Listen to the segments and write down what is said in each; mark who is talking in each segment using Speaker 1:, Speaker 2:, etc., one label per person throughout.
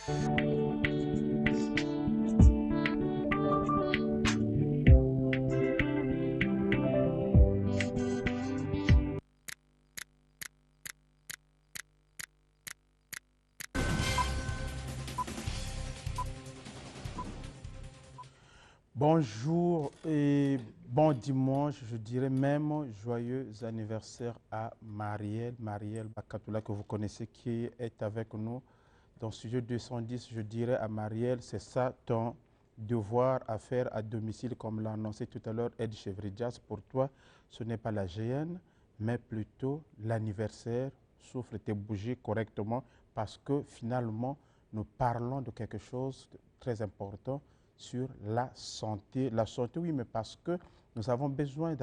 Speaker 1: Bonjour et bon dimanche, je dirais même joyeux anniversaire à Marielle Bakatoula que vous connaissez qui est avec nous dans Studio 210. Je dirais à Marielle, c'est ça ton devoir à faire à domicile comme l'a annoncé tout à l'heure Ed Chevridias. Pour toi, ce n'est pas la GN, mais plutôt l'anniversaire. Souffle tes bougies correctement parce que finalement, nous parlons de quelque chose de très important sur la santé. La santé, oui, mais parce que nous avons besoin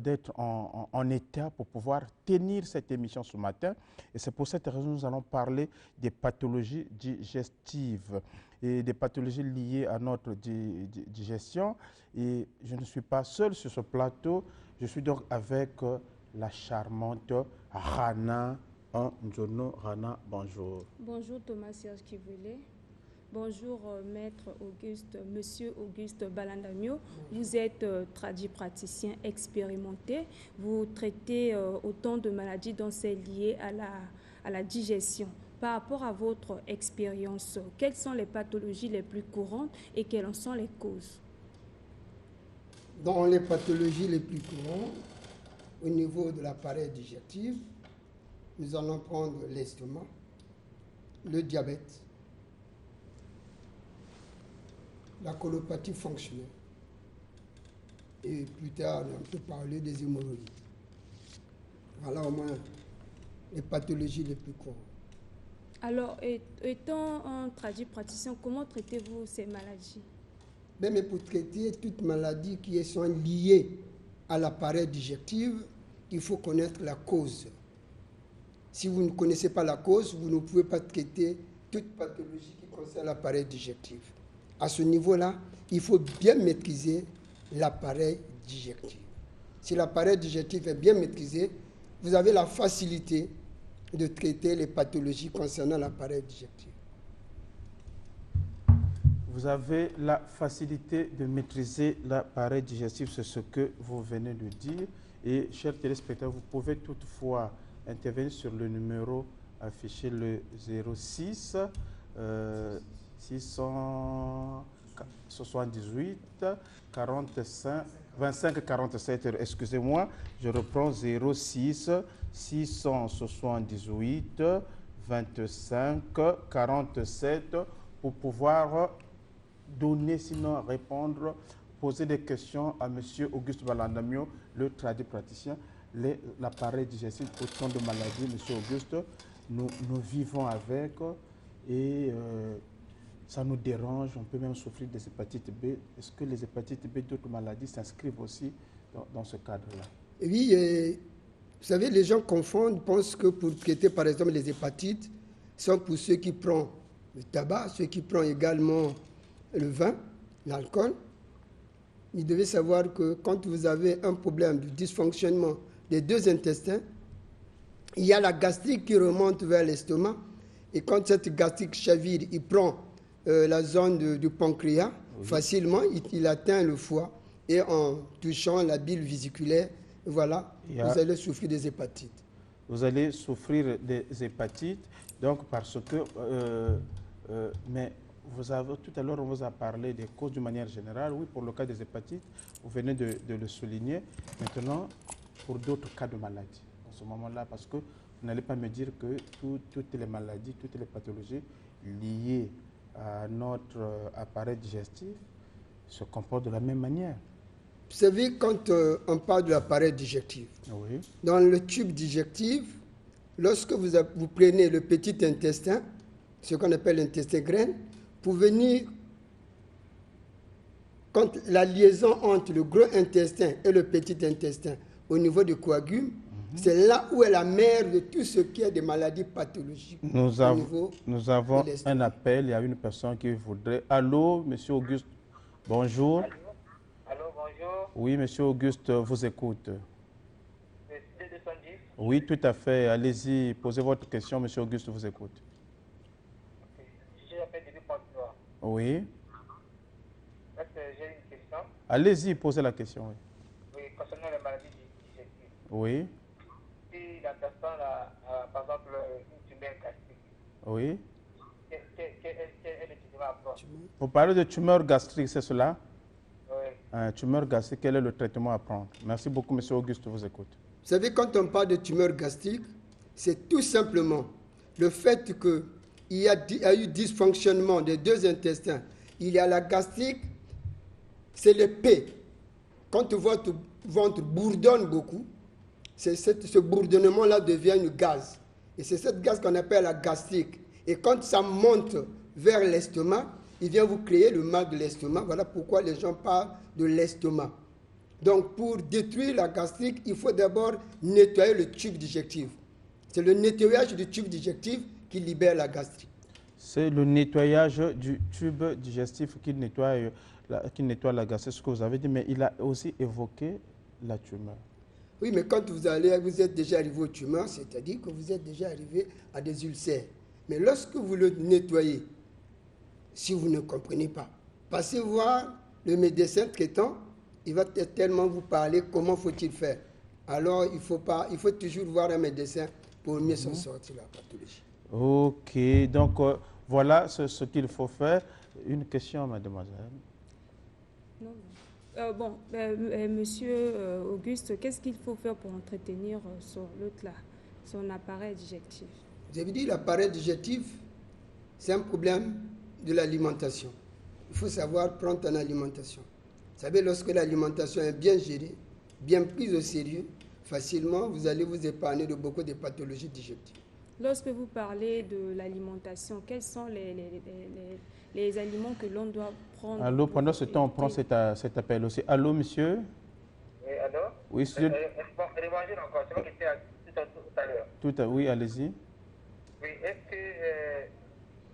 Speaker 1: d'être en état pour pouvoir tenir cette émission ce matin. Et c'est pour cette raison que nous allons parler des pathologies digestives et des pathologies liées à notre digestion. Et je ne suis pas seul sur ce plateau. Je suis donc avec la charmante Rana Njono. Rana, bonjour.
Speaker 2: Bonjour Thomas Serge Kivouélé. Bonjour Maître Auguste, Monsieur Auguste Balandamio. Vous êtes praticien expérimenté. Vous traitez autant de maladies dont c'est lié à la digestion. Par rapport à votre expérience, quelles sont les pathologies les plus courantes et quelles en sont les causes?
Speaker 3: Dans les pathologies les plus courantes, au niveau de l'appareil digestif, nous allons prendre l'estomac, le diabète, la colopathie fonctionnelle. Et plus tard, on peut parler des hémorroïdes. Voilà au moins les pathologies les plus courantes.
Speaker 2: Alors, étant un praticien, comment traitez-vous ces maladies?
Speaker 3: Mais pour traiter toute maladie qui sont liées à l'appareil digestif, il faut connaître la cause. Si vous ne connaissez pas la cause, vous ne pouvez pas traiter toute pathologie qui concerne l'appareil digestif. À ce niveau-là, il faut bien maîtriser l'appareil digestif. Si l'appareil digestif est bien maîtrisé, vous avez la facilité de traiter les pathologies concernant l'appareil digestif.
Speaker 1: Vous avez la facilité de maîtriser l'appareil digestif, c'est ce que vous venez de dire. Et chers téléspectateurs, vous pouvez toutefois intervenir sur le numéro affiché, le 06 678 45 25 47. Excusez-moi, je reprends 06 678 25 47 pour pouvoir donner, sinon répondre, poser des questions à M. Auguste Balandamio, le praticien. L'appareil digestif, autant de maladies, M. Auguste, nous vivons avec et ça nous dérange, on peut même souffrir des hépatites B. Est-ce que les hépatites B, d'autres maladies, s'inscrivent aussi dans ce cadre-là?
Speaker 3: Oui, vous savez, les gens confondent, pensent que pour traiter par exemple les hépatites, sont pour ceux qui prennent le tabac, ceux qui prennent également le vin, l'alcool. Ils devaient savoir que quand vous avez un problème de dysfonctionnement des deux intestins, il y a la gastrique qui remonte vers l'estomac. Et quand cette gastrique chavire, il prend la zone du pancréas, oui, facilement, il atteint le foie. Et en touchant la bile vésiculaire, voilà, vous allez souffrir des hépatites.
Speaker 1: Vous allez souffrir des hépatites, donc parce que... mais tout à l'heure, on vous a parlé des causes d'une manière générale. Oui, pour le cas des hépatites, vous venez de le souligner. Maintenant, pour d'autres cas de maladies, en ce moment-là, parce que vous n'allez pas me dire que toutes les maladies, toutes les pathologies liées à notre appareil digestif se comportent de la même manière.
Speaker 3: Vous savez, quand on parle de l'appareil digestif, oui, dans le tube digestif, lorsque vous prenez le petit intestin, ce qu'on appelle l'intestin grêle, pour venir, quand la liaison entre le gros intestin et le petit intestin au niveau du coagule, c'est là où est la mère de tout ce qui est des maladies pathologiques.
Speaker 1: Nous avons un appel, il y a une personne qui voudrait... Allô, monsieur Auguste, bonjour.
Speaker 4: Allô, bonjour.
Speaker 1: Oui, monsieur Auguste vous écoute.
Speaker 4: Le 210.
Speaker 1: Oui, tout à fait. Allez-y, posez votre question, monsieur Auguste vous écoute. Oui.
Speaker 4: Est-ce que j'ai une question?
Speaker 1: Allez-y, posez la question. Oui.
Speaker 4: Oui, concernant les maladies digestives.
Speaker 1: Oui.
Speaker 4: Si la personne a, par exemple, une tumeur gastrique,
Speaker 1: Oui.
Speaker 4: quel est le traitement à prendre?
Speaker 1: Vous parlez de tumeur gastrique, c'est cela?
Speaker 4: Oui.
Speaker 1: Tumeur gastrique, quel est le traitement à prendre? Merci beaucoup, monsieur Auguste, je vous écoute.
Speaker 3: Vous savez, quand on parle de tumeur gastrique, c'est tout simplement le fait qu'il y a eu dysfonctionnement des deux intestins. Il y a la gastrique, c'est le P. Quand votre ventre bourdonne beaucoup, ce bourdonnement-là devient une gaz. Et c'est cette gaz qu'on appelle la gastrique. Et quand ça monte vers l'estomac, il vient vous créer le mal de l'estomac. Voilà pourquoi les gens parlent de l'estomac. Donc, pour détruire la gastrique, il faut d'abord nettoyer le tube digestif. C'est le nettoyage du tube digestif qui libère la gastrique.
Speaker 1: C'est le nettoyage du tube digestif qui nettoie la gastrique, ce que vous avez dit, mais il a aussi évoqué la tumeur.
Speaker 3: Oui, mais quand vous êtes déjà arrivé aux tumeurs, c'est-à-dire que vous êtes déjà arrivé à des ulcères. Mais lorsque vous le nettoyez, si vous ne comprenez pas, passez voir le médecin traitant, il va tellement vous parler comment faut-il faire. Alors, il faut toujours voir un médecin pour mieux s'en sortir de la pathologie.
Speaker 1: Ok, donc voilà ce qu'il faut faire. Une question, mademoiselle.
Speaker 2: Non. Monsieur Auguste, qu'est-ce qu'il faut faire pour entretenir son appareil digestif?
Speaker 3: Vous avez dit l'appareil digestif, c'est un problème de l'alimentation. Il faut savoir prendre ton alimentation. Vous savez, lorsque l'alimentation est bien gérée, bien prise au sérieux, facilement, vous allez vous épargner de beaucoup de pathologies digestives.
Speaker 2: Lorsque vous parlez de l'alimentation, quels sont les aliments que l'on doit prendre?
Speaker 1: Allô, pendant ce temps, on prend cet appel aussi. Allô, monsieur?
Speaker 4: Oui, allô?
Speaker 1: Oui,
Speaker 4: Bonjour encore, c'est moi qui étais tout à l'heure.
Speaker 1: Oui, allez-y.
Speaker 4: Oui, est-ce que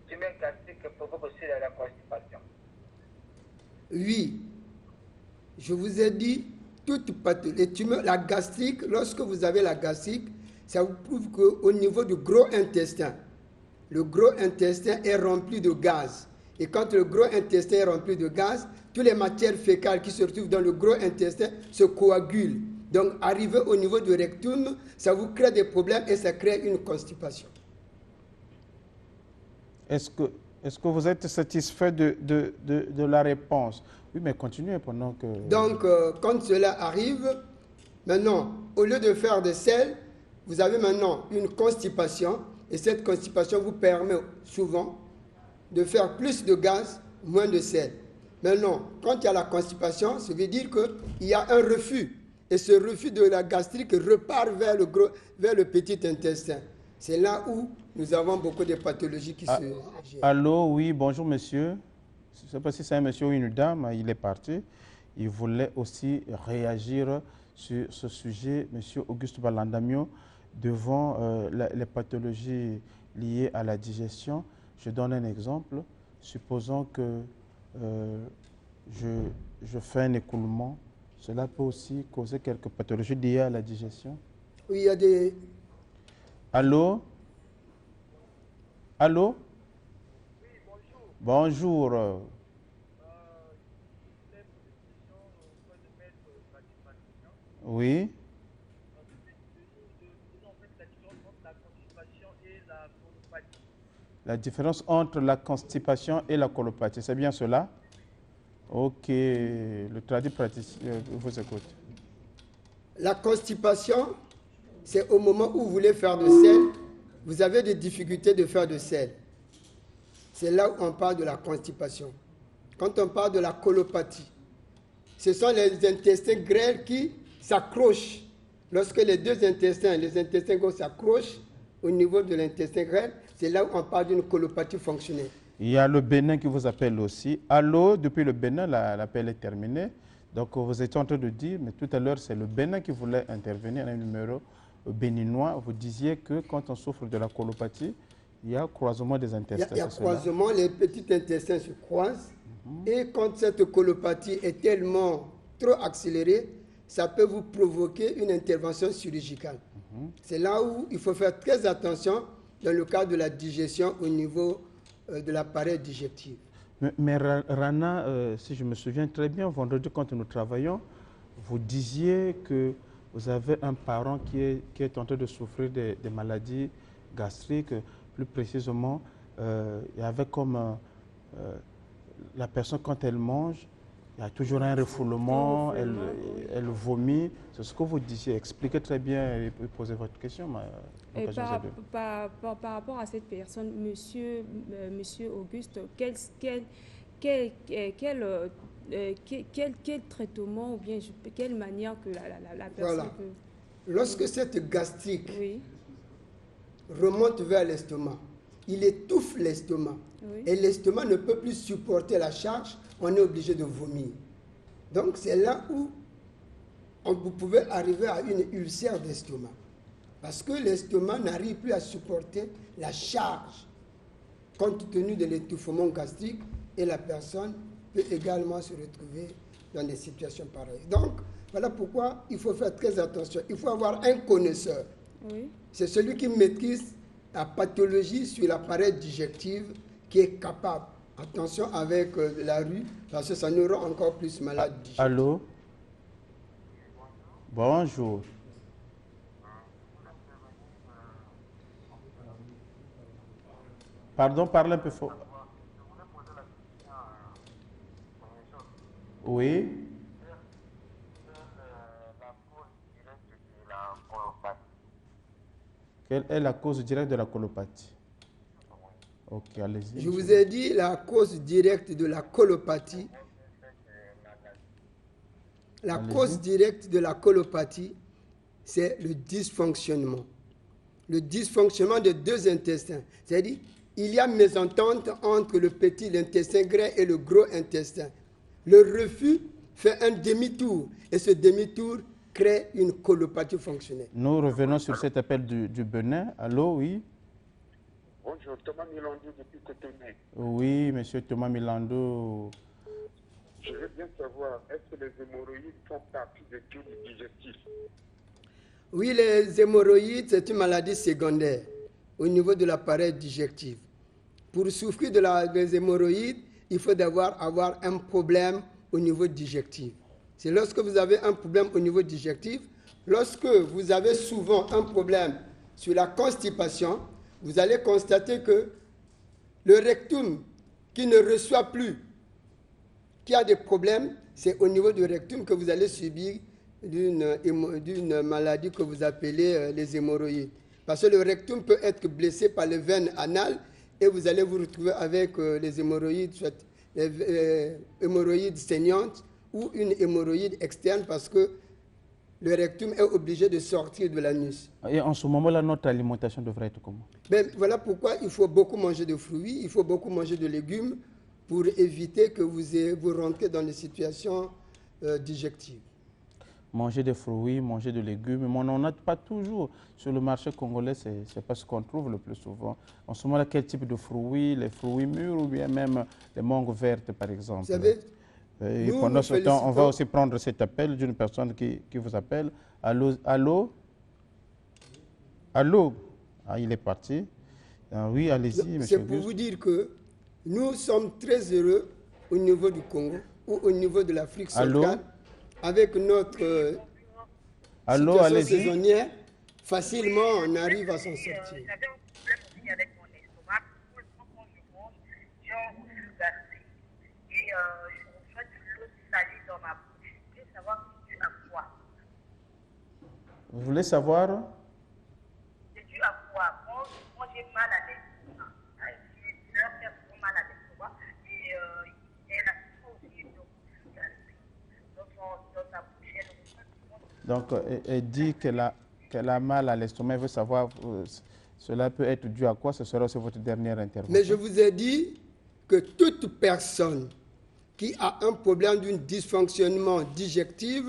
Speaker 4: tumeur gastrique provoque aussi la constipation?
Speaker 3: Oui, je vous ai dit, les tumeurs, la gastrique, lorsque vous avez la gastrique, ça vous prouve qu'au niveau du gros intestin, le gros intestin est rempli de gaz. Et quand le gros intestin est rempli de gaz, toutes les matières fécales qui se retrouvent dans le gros intestin se coagulent. Donc, arrivé au niveau du rectum, ça vous crée des problèmes et ça crée une constipation.
Speaker 1: Est-ce que vous êtes satisfait de la réponse? Oui, mais continuez pendant que...
Speaker 3: Donc, quand cela arrive, maintenant, au lieu de faire de sel, vous avez maintenant une constipation. Et cette constipation vous permet souvent de faire plus de gaz, moins de sel. Maintenant, quand il y a la constipation, ça veut dire qu'il y a un refus. Et ce refus de la gastrique repart vers le petit intestin. C'est là où nous avons beaucoup de pathologies qui se gèrent.
Speaker 1: Allô, oui, bonjour monsieur. Je ne sais pas si c'est un monsieur ou une dame, il est parti. Il voulait aussi réagir sur ce sujet, monsieur Auguste Balandamio, devant les pathologies liées à la digestion. Je donne un exemple. Supposons que je fais un écoulement. Cela peut aussi causer quelques pathologies liées à la digestion.
Speaker 3: Oui, il y a des...
Speaker 1: Allô? Allô?
Speaker 4: Oui, bonjour.
Speaker 1: Bonjour. Oui. La différence entre la constipation et la colopathie, c'est bien cela? Ok, le traduit praticien vous écoute.
Speaker 3: La constipation, c'est au moment où vous voulez faire de sel, vous avez des difficultés de faire de sel. C'est là où on parle de la constipation. Quand on parle de la colopathie, ce sont les intestins grêles qui s'accrochent. Lorsque les deux intestins, les intestins gauche s'accrochent au niveau de l'intestin grêle, c'est là où on parle d'une colopathie fonctionnelle.
Speaker 1: Il y a le Bénin qui vous appelle aussi. Allô, depuis le Bénin, l'appel est terminé. Donc vous étiez en train de dire, mais tout à l'heure, c'est le Bénin qui voulait intervenir, un numéro béninois. Vous disiez que quand on souffre de la colopathie, il y a croisement des intestins.
Speaker 3: Il y a croisement, les petits intestins se croisent. Et quand cette colopathie est tellement trop accélérée, ça peut vous provoquer une intervention chirurgicale. C'est là où il faut faire très attention dans le cas de la digestion au niveau de l'appareil digestif.
Speaker 1: Mais Rana, si je me souviens très bien, vendredi quand nous travaillons, vous disiez que vous avez un parent qui est en train de souffrir des maladies gastriques. Plus précisément, il y avait comme la personne quand elle mange, il y a toujours un refoulement, elle vomit. C'est ce que vous disiez. Expliquez très bien et posez votre question.
Speaker 2: Et par rapport à cette personne, monsieur Auguste, quel traitement ou bien quelle manière que la personne peut...
Speaker 3: Lorsque cette gastrique
Speaker 2: Oui.
Speaker 3: remonte vers l'estomac, il étouffe l'estomac.
Speaker 2: Oui.
Speaker 3: Et l'estomac ne peut plus supporter la charge, on est obligé de vomir. Donc c'est là où vous pouvez arriver à une ulcère d'estomac. Parce que l'estomac n'arrive plus à supporter la charge compte tenu de l'étouffement gastrique et la personne peut également se retrouver dans des situations pareilles. Donc voilà pourquoi il faut faire très attention. Il faut avoir un connaisseur.
Speaker 2: Oui.
Speaker 3: C'est celui qui maîtrise la pathologie sur l'appareil digestif qui est capable. Attention avec la rue, parce que ça nous rend encore plus malade.
Speaker 1: Allô? Bonjour. Pardon, parlez un peu fort. Oui. Quelle est la cause directe de la colopathie? Ok, allez-y.
Speaker 3: Je vous ai dit la cause directe de la colopathie. La cause directe de la colopathie, c'est le dysfonctionnement. Le dysfonctionnement des deux intestins. C'est-à-dire, il y a mésentente entre le petit intestin grêle et le gros intestin. Le reflux fait un demi-tour et ce demi-tour crée une colopathie fonctionnelle.
Speaker 1: Nous revenons sur cet appel du Benin. Allô, oui?
Speaker 5: Bonjour, Thomas Milando depuis Cotonou.
Speaker 1: Oui, monsieur Thomas Milando.
Speaker 5: Je veux bien savoir, est-ce que les hémorroïdes font partie des troubles digestifs?
Speaker 3: Oui, les hémorroïdes, c'est une maladie secondaire au niveau de l'appareil digestif. Pour souffrir des hémorroïdes, il faut avoir un problème au niveau digestif. C'est lorsque vous avez un problème au niveau digestif, lorsque vous avez souvent un problème sur la constipation, vous allez constater que le rectum qui ne reçoit plus, qui a des problèmes, c'est au niveau du rectum que vous allez subir d'une maladie que vous appelez les hémorroïdes. Parce que le rectum peut être blessé par les veines anales et vous allez vous retrouver avec les hémorroïdes, soit les hémorroïdes saignantes ou une hémorroïde externe parce que le rectum est obligé de sortir de l'anus.
Speaker 1: Et en ce moment-là, notre alimentation devrait être comment?
Speaker 3: Voilà pourquoi il faut beaucoup manger de fruits, il faut beaucoup manger de légumes pour éviter que vous rentrez dans des situations digestives.
Speaker 1: Manger des fruits, manger de légumes, mais on n'en a pas toujours. Sur le marché congolais, ce n'est pas ce qu'on trouve le plus souvent. En ce moment-là, quel type de fruits? Les fruits mûrs ou bien même les mangues vertes, par exemple?
Speaker 3: Vous savez,
Speaker 1: et pendant ce temps, on va aussi prendre cet appel d'une personne qui vous appelle. Allô? Allô? Allô? Ah, il est parti. Ah, oui, allez-y, monsieur.
Speaker 3: C'est pour vous dire que nous sommes très heureux au niveau du Congo ou au niveau de l'Afrique centrale. Avec notre situation saisonnière, facilement on arrive à s'en sortir.
Speaker 6: J'avais un problème aussi avec mon estomac. Quand je mange, j'ai un reflux gastrique. Et je reçois de l'eau salée dans ma bouche. Je voulais savoir c'est dû à quoi.
Speaker 1: Vous voulez savoir?
Speaker 6: C'est dû à quoi? Moi j'ai mal à l'estomac. J'ai peur, j'ai trop mal à l'estomac. Et elle a aussi une reflux gastrique. Dans sa bouche, elle
Speaker 1: Donc, elle dit qu'elle a mal à l'estomac. Elle veut savoir, cela peut être dû à quoi? Ce sera aussi votre dernière intervention.
Speaker 3: Mais je vous ai dit que toute personne qui a un problème d'un dysfonctionnement digestif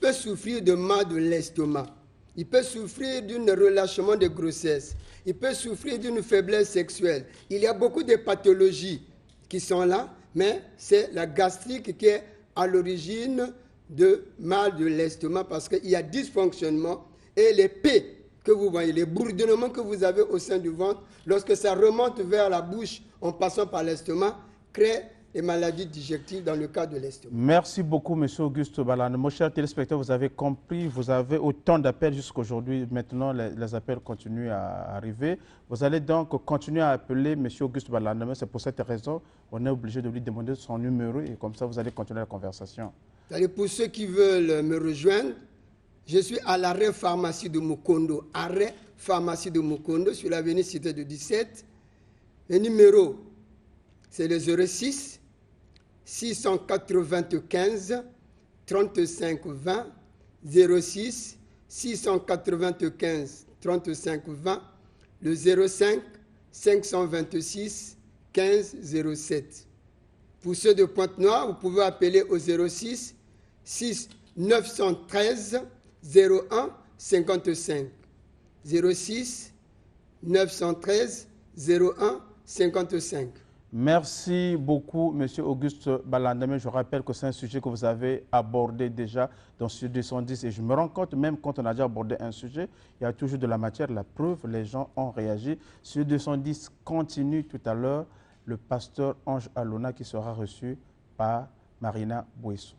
Speaker 3: peut souffrir de mal de l'estomac. Il peut souffrir d'un relâchement de grossesse. Il peut souffrir d'une faiblesse sexuelle. Il y a beaucoup de pathologies qui sont là, mais c'est la gastrique qui est à l'origine de mal de l'estomac parce qu'il y a dysfonctionnement et les P que vous voyez, les bourdonnements que vous avez au sein du ventre, lorsque ça remonte vers la bouche en passant par l'estomac, crée les maladies digestives dans le cas de l'estomac.
Speaker 1: Merci beaucoup, M. Auguste Balanda. Mon cher téléspectateur, vous avez compris, vous avez autant d'appels jusqu'aujourd'hui. Maintenant, les appels continuent à arriver. Vous allez donc continuer à appeler M. Auguste Balanda. C'est pour cette raison on est obligé de lui demander son numéro et comme ça, vous allez continuer la conversation.
Speaker 3: Pour ceux qui veulent me rejoindre, je suis à l'arrêt pharmacie de Mukondo. Arrêt pharmacie de Mukondo sur l'avenue Cité de 17. Le numéro, c'est le 06 695 35 20 06 695 35 20 le 05 526 15 07. Pour ceux de Pointe-Noire, vous pouvez appeler au 06 6 913 01 55 06 913 01 55.
Speaker 1: Merci beaucoup, M. Auguste Balanda. Je rappelle que c'est un sujet que vous avez abordé déjà dans ce 210 et je me rends compte, même quand on a déjà abordé un sujet, il y a toujours de la matière, la preuve, les gens ont réagi. Ce 210 continue tout à l'heure, le pasteur Ange Alona qui sera reçu par Marina Bouissou.